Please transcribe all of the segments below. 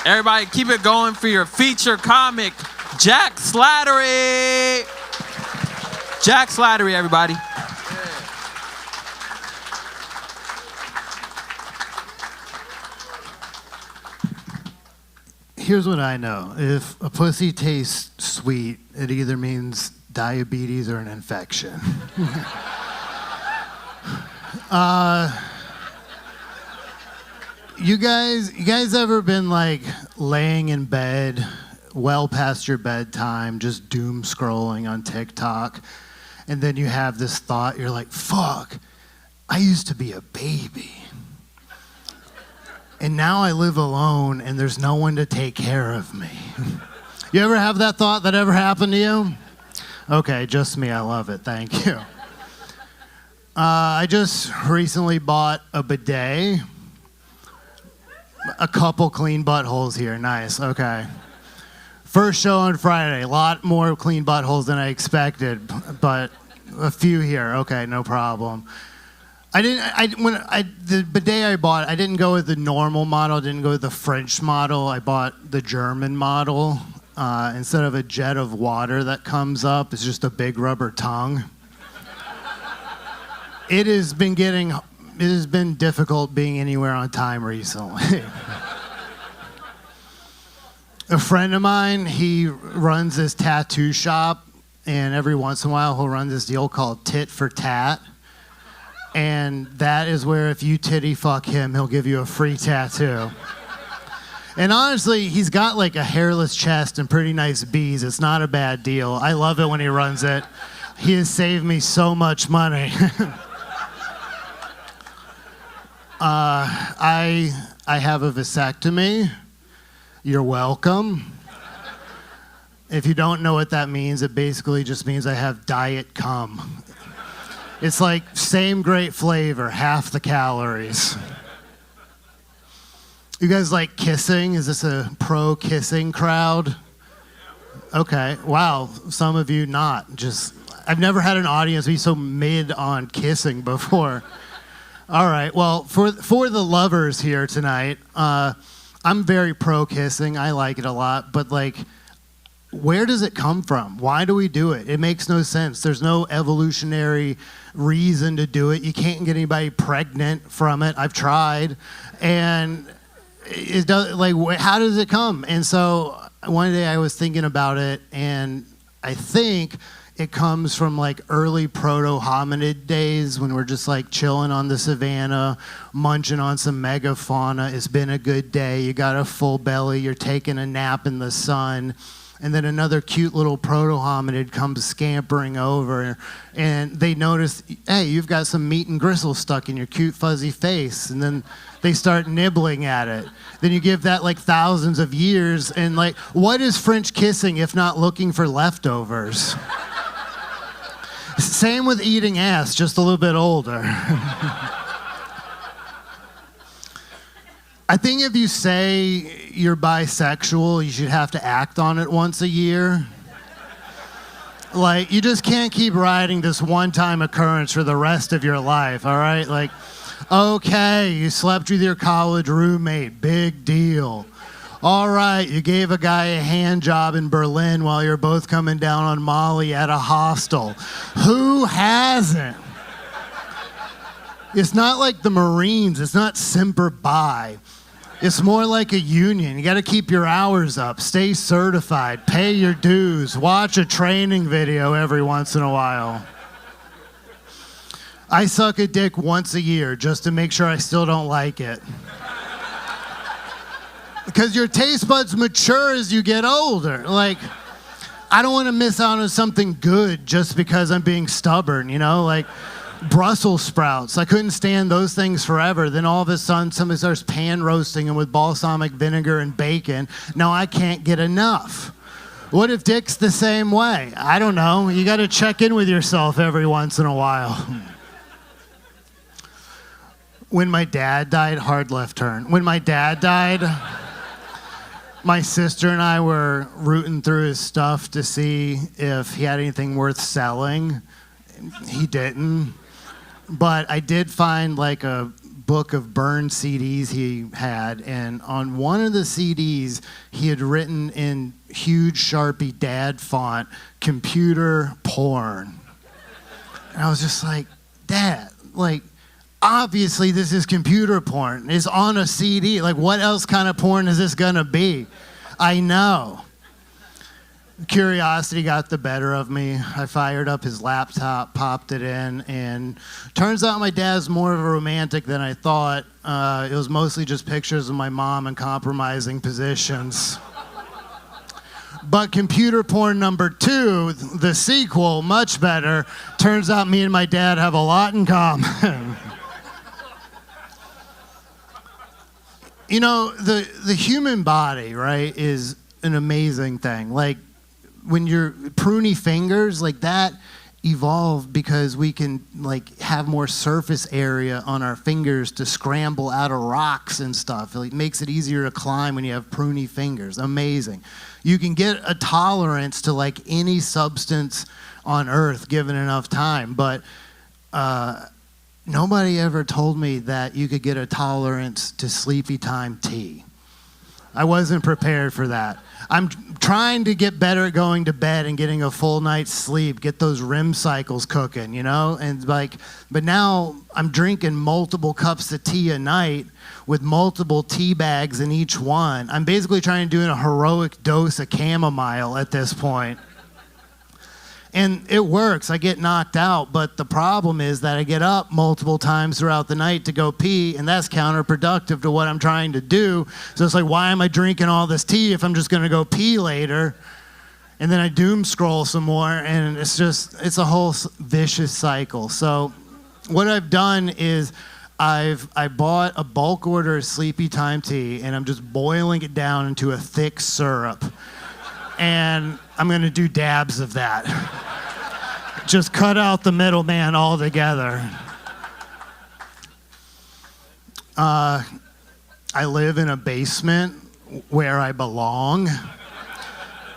Everybody keep it going for your feature comic, Jack Slattery. Jack Slattery, everybody. Here's what I know. If a pussy tastes sweet, it either means diabetes or an infection. You guys ever been like laying in bed well past your bedtime, just doom scrolling on TikTok, and then you have this thought, you're like, fuck, I used to be a baby. And now I live alone and there's no one to take care of me. You ever have that thought? That ever happened to you? Okay, just me. I love it. Thank you. I just recently bought a bidet. A couple clean buttholes here. Nice. Okay. First show on Friday. A lot more clean buttholes than I expected, but a few here. Okay, no problem. The bidet I bought, I didn't go with the normal model, I didn't go with the French model, I bought the German model. Instead of a jet of water that comes up, it's just a big rubber tongue. It has been difficult being anywhere on time recently. A friend of mine, he runs this tattoo shop, and every once in a while he'll run this deal called Tit for Tat. And that is where if you titty fuck him, he'll give you a free tattoo. And honestly, he's got like a hairless chest and pretty nice bees. It's not a bad deal. I love it when he runs it. He has saved me so much money. I have a vasectomy. You're welcome. If you don't know what that means, it basically just means I have diet cum. It's like same great flavor, half the calories. You guys like kissing? Is this a pro-kissing crowd? Okay, wow, some of you not. I've never had an audience be so mid on kissing before. All right, well, for the lovers here tonight, I'm very pro-kissing. I like it a lot, but like, where does it come from? Why do we do it? It makes no sense. There's no evolutionary reason to do it. You can't get anybody pregnant from it. I've tried. And it does, like, how does it come? And so one day I was thinking about it, and I think it comes from like early proto-hominid days when we're just like chilling on the savannah, munching on some megafauna. It's been a good day. You got a full belly. You're taking a nap in the sun. And then another cute little proto-hominid comes scampering over, and they notice, hey, you've got some meat and gristle stuck in your cute fuzzy face. And then they start nibbling at it. Then you give that like thousands of years, and like, what is French kissing if not looking for leftovers? Same with eating ass, just a little bit older. I think if you say you're bisexual, you should have to act on it once a year. Like, you just can't keep riding this one-time occurrence for the rest of your life, all right? Like, okay, you slept with your college roommate, big deal. All right, you gave a guy a hand job in Berlin while you're both coming down on Molly at a hostel. Who hasn't? It's not like the Marines. It's not Semper Bi. It's more like a union. You got to keep your hours up, stay certified, pay your dues, watch a training video every once in a while. I suck a dick once a year just to make sure I still don't like it. Because your taste buds mature as you get older. Like, I don't want to miss out on something good just because I'm being stubborn, you know? Like, Brussels sprouts. I couldn't stand those things forever. Then all of a sudden, somebody starts pan roasting them with balsamic vinegar and bacon. Now I can't get enough. What if dick's the same way? I don't know. You got to check in with yourself every once in a while. When my dad died, hard left turn. When my dad died, my sister and I were rooting through his stuff to see if he had anything worth selling. He didn't. But I did find like a book of burned CDs he had, and on one of the CDs, he had written in huge Sharpie dad font, "computer porn." And I was just like, Dad, like, obviously this is computer porn. It's on a CD. Like, what else kind of porn is this gonna be? I know. Curiosity got the better of me. I fired up his laptop, popped it in, and turns out my dad's more of a romantic than I thought. It was mostly just pictures of my mom in compromising positions. But computer porn number 2, the sequel, much better. Turns out me and my dad have a lot in common. You know, the human body, right, is an amazing thing. Like, when you're pruny fingers, like that evolved because we can like have more surface area on our fingers to scramble out of rocks and stuff. It makes it easier to climb when you have pruny fingers. Amazing. You can get a tolerance to like any substance on earth given enough time, but nobody ever told me that you could get a tolerance to sleepy time tea. I wasn't prepared for that. I'm trying to get better at going to bed and getting a full night's sleep, get those REM cycles cooking, you know? And like, but now I'm drinking multiple cups of tea a night with multiple tea bags in each one. I'm basically trying to do a heroic dose of chamomile at this point. And it works. I get knocked out, but the problem is that I get up multiple times throughout the night to go pee, and that's counterproductive to what I'm trying to do. So it's like, why am I drinking all this tea if I'm just going to go pee later? And then I doom scroll some more, and it's a whole vicious cycle. So what I've done is I bought a bulk order of sleepy time tea, and I'm just boiling it down into a thick syrup. And I'm going to do dabs of that. Just cut out the middleman altogether. I live in a basement where I belong.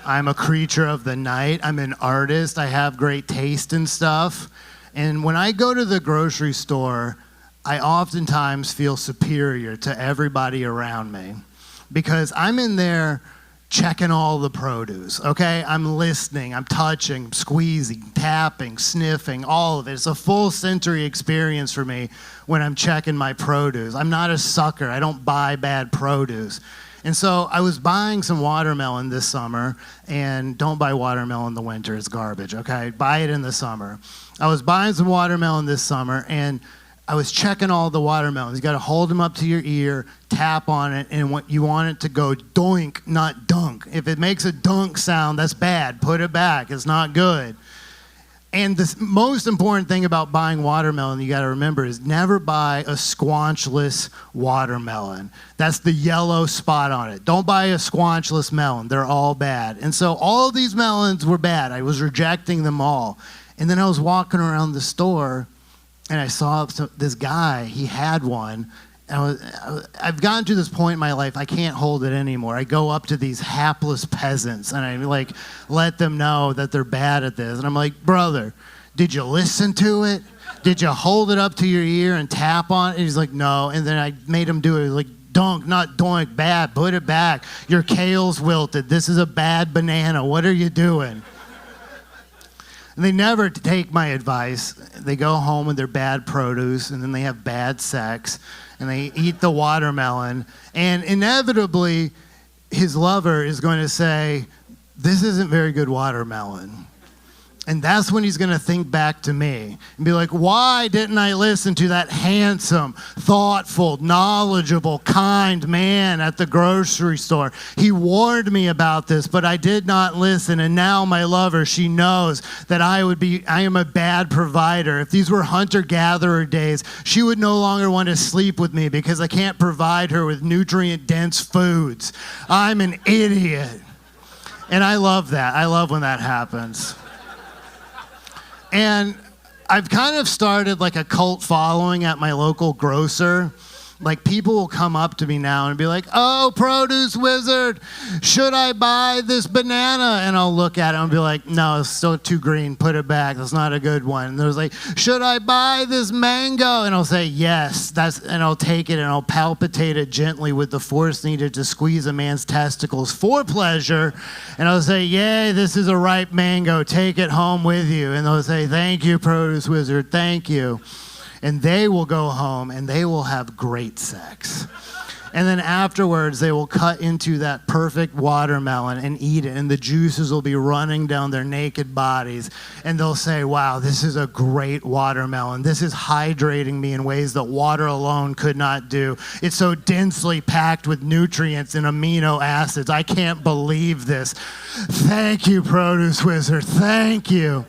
I'm a creature of the night. I'm an artist. I have great taste in stuff. And when I go to the grocery store, I oftentimes feel superior to everybody around me because I'm in there checking all the produce, okay? I'm listening, I'm touching, squeezing, tapping, sniffing, all of it. It's a full sensory experience for me when I'm checking my produce. I'm not a sucker. I don't buy bad produce. And so I was buying some watermelon this summer, and don't buy watermelon in the winter. It's garbage, okay? Buy it in the summer. I was buying some watermelon this summer, and I was checking all the watermelons. You got to hold them up to your ear, tap on it, and what you want it to go doink, not dunk. If it makes a dunk sound, that's bad. Put it back. It's not good. And the most important thing about buying watermelon you got to remember is never buy a squanchless watermelon. That's the yellow spot on it. Don't buy a squanchless melon. They're all bad. And so all of these melons were bad. I was rejecting them all. And then I was walking around the store, and I saw this guy, he had one. And I've gotten to this point in my life, I can't hold it anymore. I go up to these hapless peasants, and I like let them know that they're bad at this. And I'm like, brother, did you listen to it? Did you hold it up to your ear and tap on it? And he's like, no. And then I made him do it, like, dunk, not doink, bad, put it back. Your kale's wilted. This is a bad banana. What are you doing? And they never take my advice. They go home with their bad produce, and then they have bad sex, and they eat the watermelon. And inevitably, his lover is going to say, this isn't very good watermelon. And that's when he's going to think back to me and be like, why didn't I listen to that handsome, thoughtful, knowledgeable, kind man at the grocery store? He warned me about this, but I did not listen. And now my lover, she knows that I am a bad provider. If these were hunter-gatherer days, she would no longer want to sleep with me because I can't provide her with nutrient-dense foods. I'm an idiot. And I love that. I love when that happens. And I've kind of started like a cult following at my local grocer. Like, people will come up to me now and be like, "Oh, produce wizard, should I buy this banana?" And I'll look at it and be like, "No, it's still too green. Put it back. That's not a good one." And there's like, "Should I buy this mango?" And I'll say, "Yes." And I'll take it and I'll palpitate it gently with the force needed to squeeze a man's testicles for pleasure. And I'll say, "Yay, this is a ripe mango. Take it home with you." And they'll say, "Thank you, produce wizard. Thank you." And they will go home and they will have great sex. And then afterwards, they will cut into that perfect watermelon and eat it. And the juices will be running down their naked bodies. And they'll say, "Wow, this is a great watermelon. This is hydrating me in ways that water alone could not do. It's so densely packed with nutrients and amino acids. I can't believe this. Thank you, produce wizard. Thank you."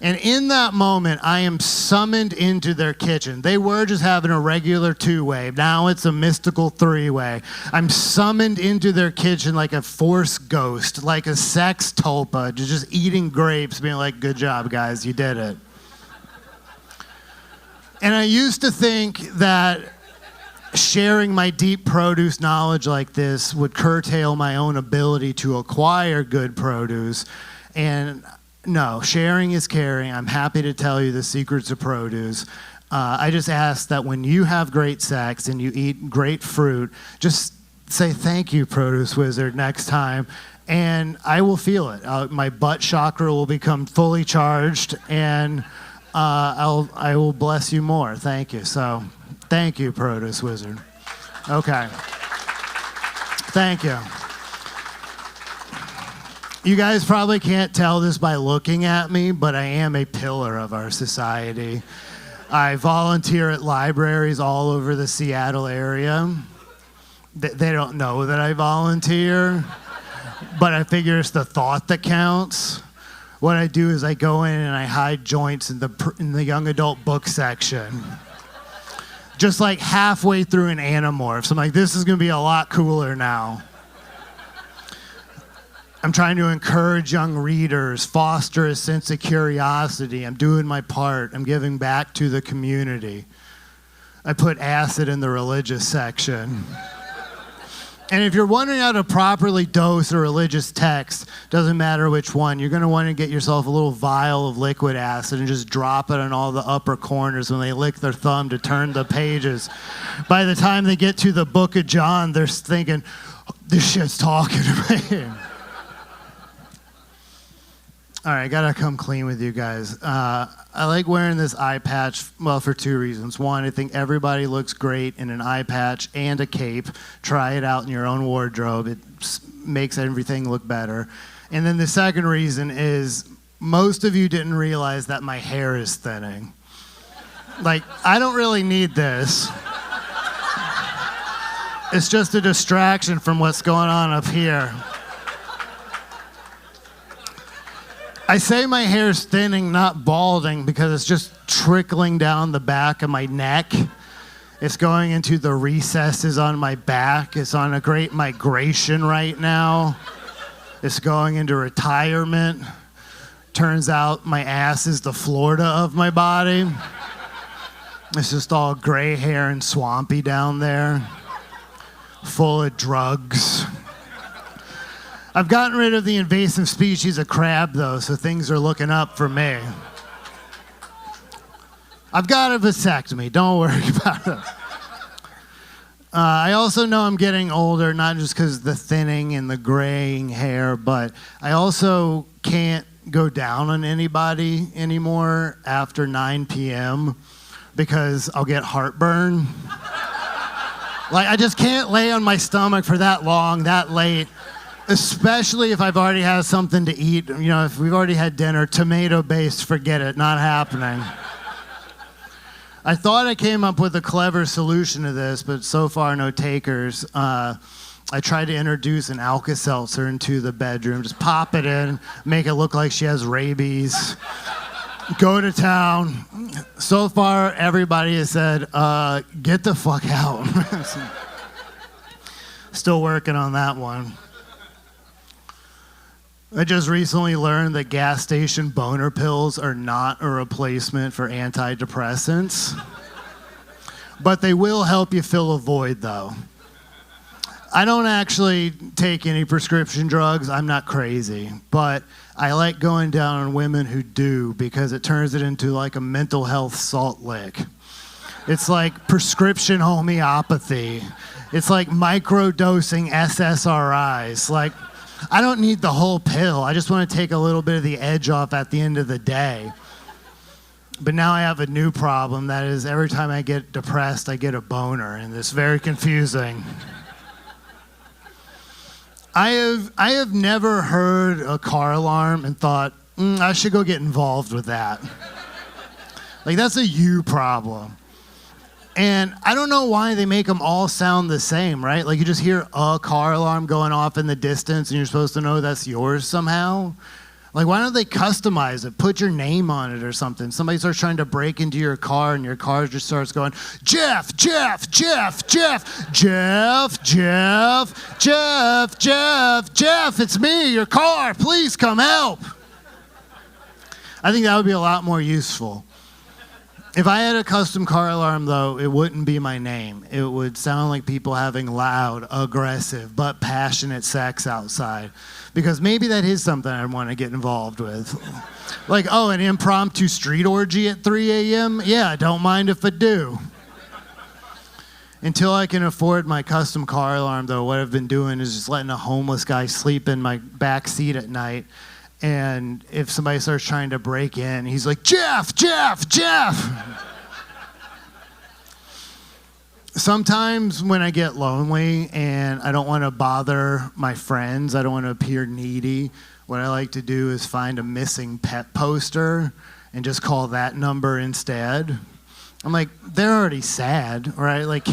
And in that moment, I am summoned into their kitchen. They were just having a regular two-way. Now it's a mystical three-way. I'm summoned into their kitchen like a force ghost, like a sex tulpa, just eating grapes, being like, "Good job, guys, you did it." And I used to think that sharing my deep produce knowledge like this would curtail my own ability to acquire good produce. And no, sharing is caring. I'm happy to tell you the secrets of produce. I just ask that when you have great sex and you eat great fruit, just say, "Thank you, produce wizard," next time, and I will feel it. My butt chakra will become fully charged, and I will bless you more. Thank you. So, thank you, produce wizard. Okay. Thank you. You guys probably can't tell this by looking at me, but I am a pillar of our society. I volunteer at libraries all over the Seattle area. They don't know that I volunteer, but I figure it's the thought that counts. What I do is I go in and I hide joints in the young adult book section. Just like halfway through an Animorphs. I'm like, this is going to be a lot cooler now. I'm trying to encourage young readers, foster a sense of curiosity. I'm doing my part. I'm giving back to the community. I put acid in the religious section. And if you're wondering how to properly dose a religious text, doesn't matter which one, you're going to want to get yourself a little vial of liquid acid and just drop it on all the upper corners when they lick their thumb to turn the pages. By the time they get to the book of John, they're thinking, "This shit's talking to me." All right, I gotta come clean with you guys. I like wearing this eye patch, well, for two reasons. One, I think everybody looks great in an eye patch and a cape. Try it out in your own wardrobe. It makes everything look better. And then the second reason is most of you didn't realize that my hair is thinning. Like, I don't really need this. It's just a distraction from what's going on up here. I say my hair's thinning, not balding, because it's just trickling down the back of my neck. It's going into the recesses on my back. It's on a great migration right now. It's going into retirement. Turns out my ass is the Florida of my body. It's just all gray hair and swampy down there, full of drugs. I've gotten rid of the invasive species of crab, though, so things are looking up for me. I've got a vasectomy. Don't worry about it. I also know I'm getting older, not just because of the thinning and the graying hair, but I also can't go down on anybody anymore after 9 p.m. because I'll get heartburn. Like, I just can't lay on my stomach for that long, that late. Especially if I've already had something to eat. You know, if we've already had dinner, tomato-based, forget it, not happening. I thought I came up with a clever solution to this, but so far no takers. I tried to introduce an Alka-Seltzer into the bedroom, just pop it in, make it look like she has rabies, go to town. So far, everybody has said, get the fuck out. Still working on that one. I just recently learned that gas station boner pills are not a replacement for antidepressants. but they will help you fill a void, though. I don't actually take any prescription drugs. I'm not crazy, but I like going down on women who do because it turns it into like a mental health salt lick. It's like prescription homeopathy. It's like microdosing SSRIs. Like, I don't need the whole pill. I just want to take a little bit of the edge off at the end of the day. But now I have a new problem. That is, every time I get depressed, I get a boner, and it's very confusing. I have never heard a car alarm and thought, I should go get involved with that. Like, that's a you problem. And I don't know why they make them all sound the same, right? Like, you just hear a car alarm going off in the distance and you're supposed to know that's yours somehow. Like, why don't they customize it? Put your name on it or something. Somebody starts trying to break into your car and your car just starts going, Jeff, Jeff, Jeff, Jeff, Jeff, Jeff, Jeff, Jeff, Jeff, it's me, your car, please come help. I think that would be a lot more useful. If I had a custom car alarm, though, it wouldn't be my name. It would sound like people having loud, aggressive, but passionate sex outside. Because maybe that is something I want to get involved with. Like, oh, an impromptu street orgy at 3 a.m.? Yeah, don't mind if I do. Until I can afford my custom car alarm, though, what I've been doing is just letting a homeless guy sleep in my back seat at night. And if somebody starts trying to break in, he's like, Jeff, Jeff, Jeff. Sometimes when I get lonely and I don't want to bother my friends, I don't want to appear needy, what I like to do is find a missing pet poster and just call that number instead. I'm like, they're already sad, right? Like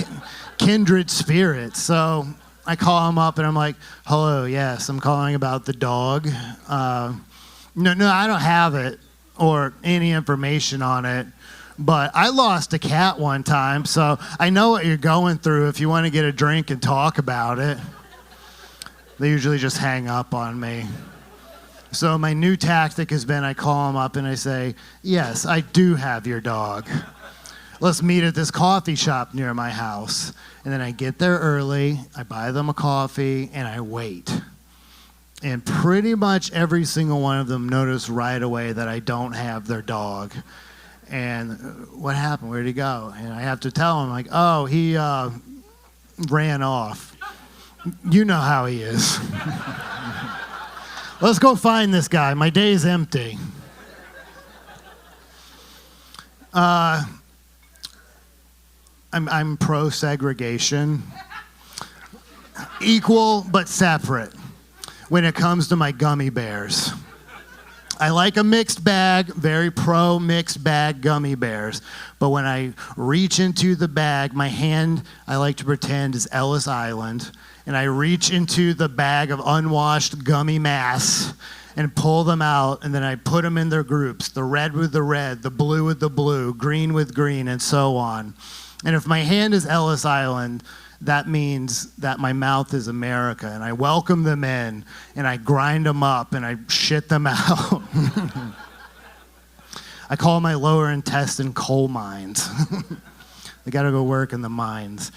kindred spirits. So I call them up and I'm like, hello, yes, I'm calling about the dog. No, I don't have it or any information on it. But I lost a cat one time, so I know what you're going through if you want to get a drink and talk about it. They usually just hang up on me. So my new tactic has been I call them up and I say, yes, I do have your dog. Let's meet at this coffee shop near my house. And then I get there early, I buy them a coffee, and I wait. And pretty much every single one of them notice right away that I don't have their dog. And what happened? Where'd he go? And I have to tell him, like, oh, he ran off. You know how he is. Let's go find this guy. My day's empty. I'm pro-segregation. Equal but separate when it comes to my gummy bears. I like a mixed bag, very pro mixed bag gummy bears. But when I reach into the bag, my hand, I like to pretend, is Ellis Island. And I reach into the bag of unwashed gummy mass and pull them out. And then I put them in their groups, the red with the red, the blue with the blue, green with green, and so on. And if my hand is Ellis Island, that means that my mouth is America, and I welcome them in, and I grind them up, and I shit them out. I call my lower intestine coal mines. They got to go work in the mines.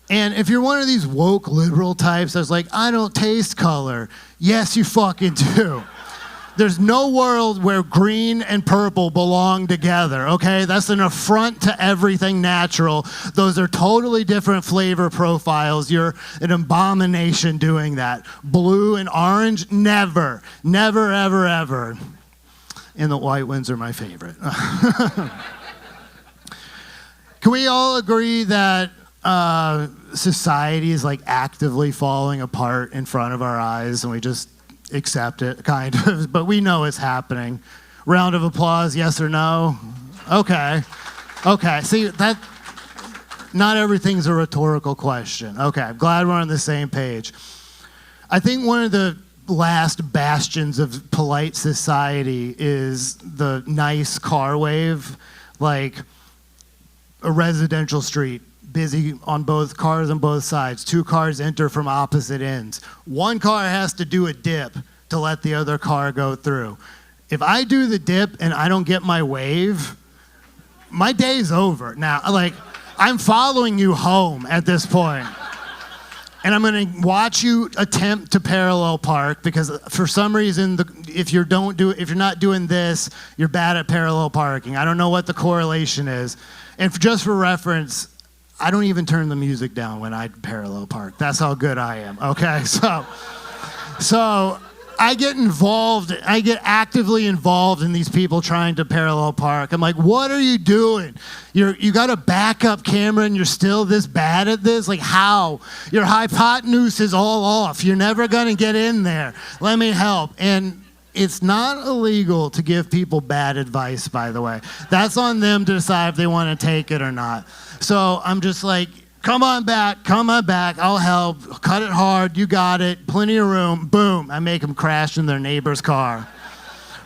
And if you're one of these woke liberal types that's like, I don't taste color. Yes, you fucking do. There's no world where green and purple belong together, okay? That's an affront to everything natural. Those are totally different flavor profiles. You're an abomination doing that. Blue and orange, never. Never, ever, ever. And the white ones are my favorite. Can we all agree that society is like actively falling apart in front of our eyes and we just accept it, kind of, but we know it's happening. Round of applause, yes or no? Okay. See, that, not everything's a rhetorical question. Okay, I'm glad we're on the same page. I think one of the last bastions of polite society is the nice car wave, like a residential street. Busy on both cars on both sides. Two cars enter from opposite ends. One car has to do a dip to let the other car go through. If I do the dip and I don't get my wave, my day's over. Now, like, I'm following you home at this point. And I'm going to watch you attempt to parallel park because for some reason, if you're not doing this, you're bad at parallel parking. I don't know what the correlation is. And just for reference, I don't even turn the music down when I parallel park. That's how good I am. Okay, so I get involved. I get actively involved in these people trying to parallel park. I'm like, what are you doing? You got a backup camera and you're still this bad at this? Like how? Your hypotenuse is all off. You're never gonna get in there. Let me help. And it's not illegal to give people bad advice, by the way. That's on them to decide if they want to take it or not. So I'm just like, come on back, I'll help, cut it hard, you got it, plenty of room, boom, I make them crash in their neighbor's car.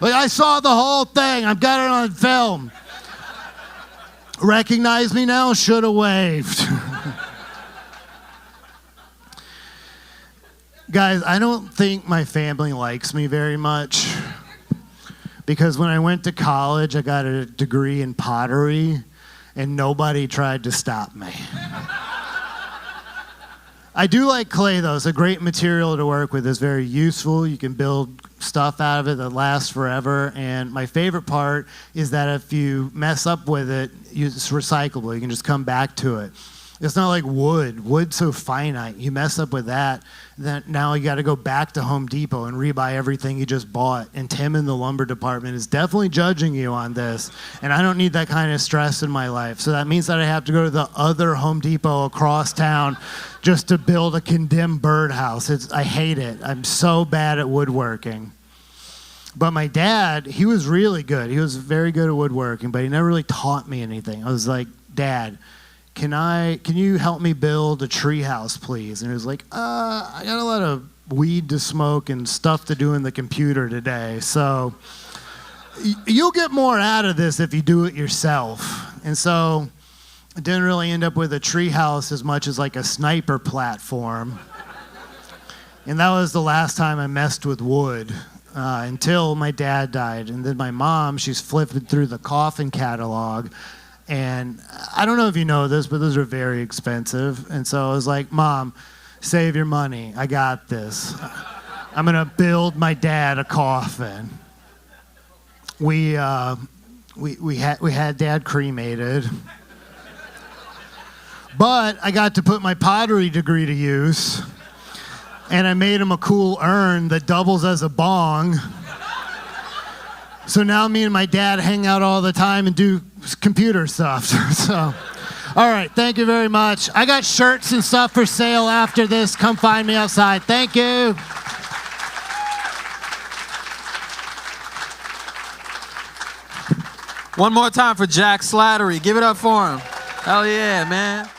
Like, I saw the whole thing, I've got it on film. Recognize me now? Shoulda waved. Guys, I don't think my family likes me very much because when I went to college, I got a degree in pottery and nobody tried to stop me. I do like clay, though. It's a great material to work with. It's very useful. You can build stuff out of it that lasts forever. And my favorite part is that if you mess up with it, it's recyclable. You can just come back to it. It's not like wood. Wood's so finite. You mess up with that, then now you got to go back to Home Depot and rebuy everything you just bought. And Tim in the lumber department is definitely judging you on this. And I don't need that kind of stress in my life. So that means that I have to go to the other Home Depot across town just to build a condemned birdhouse. I hate it. I'm so bad at woodworking. But my dad, he was really good. He was very good at woodworking, but he never really taught me anything. I was like, Dad, can you help me build a tree house, please? And he was like, I got a lot of weed to smoke and stuff to do in the computer today. So you'll get more out of this if you do it yourself. And so I didn't really end up with a tree house as much as like a sniper platform. And that was the last time I messed with wood until my dad died. And then my mom, she's flipping through the coffin catalog. And I don't know if you know this, but those are very expensive. And so I was like, Mom, save your money. I got this. I'm going to build my dad a coffin. We had Dad cremated. But I got to put my pottery degree to use. And I made him a cool urn that doubles as a bong. So now me and my dad hang out all the time and do computer stuff. So, all right, thank you very much. I got shirts and stuff for sale after this. Come find me outside. Thank you. One more time for Jack Slattery. Give it up for him. Hell yeah, man.